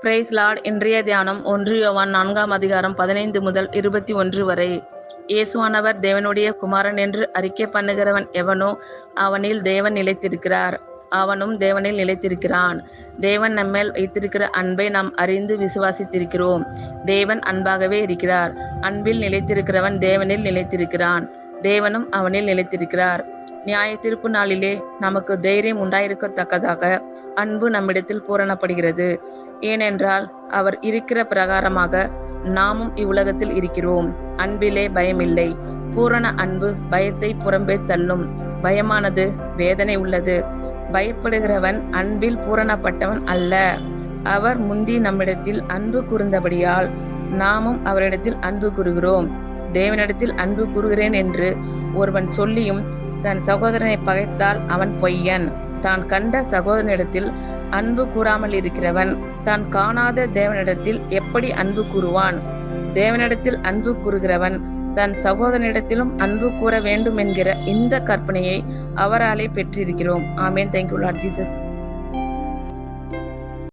Price Lord. இன்றைய தியானம் 1 யோவான் 4ஆம் அதிகாரம் 15 முதல் 21 வரை. இயேசுவானவர் தேவனுடைய குமாரன் என்று அறிக்கை பண்ணுகிறவன் எவனோ அவனில் தேவன் நிலைத்திருக்கிறார், அவனும் தேவனில் நிலைத்திருக்கிறான். தேவன் நம்மேல் வைத்திருக்கிற அன்பை நாம் அறிந்து விசுவாசித்திருக்கிறோம். தேவன் அன்பாகவே இருக்கிறார். அன்பில் நிலைத்திருக்கிறவன் தேவனில் நிலைத்திருக்கிறான், தேவனும் அவனில் நிலைத்திருக்கிறார். நியாய தீர்ப்பு நாளிலே நமக்கு தைரியம் உண்டாயிருக்கத்தக்கதாக அன்பு நம்மிடத்தில் பூரணப்படுகிறது. ஏனென்றால் அவர் இருக்கிற பிரகாரமாக நாமும் இவ்வுலகத்தில் இருக்கிறோம். அன்பிலே பயமில்லை. பூரண அன்பு பயத்தை புறம்பே தள்ளும். பயமானது வேதனை உள்ளது. பயப்படுகிறவன் அன்பில் பூரணப்பட்டவன் அல்ல. அவர் முந்தி நம்மிடத்தில் அன்பு கூர்ந்தபடியால் நாமும் அவரிடத்தில் அன்பு கூறுகிறோம். தேவனிடத்தில் அன்பு கூறுகிறேன் என்று ஒருவன் சொல்லியும் தன் சகோதரனை பகைத்தால் அவன் பொய்யன். தான் கண்ட சகோதரனிடத்தில் அன்பு கூறாமல் இருக்கிறவன் தான் காணாத தேவனிடத்தில் எப்படி அன்பு கூறுவான்? தேவனிடத்தில் அன்பு கூறுகிறவன் தன் சகோதரனிடத்திலும் அன்பு கூற வேண்டும் என்கிற இந்த கற்பனையை அவராலே பெற்றிருக்கிறோம். ஆமென். Thank you Lord Jesus.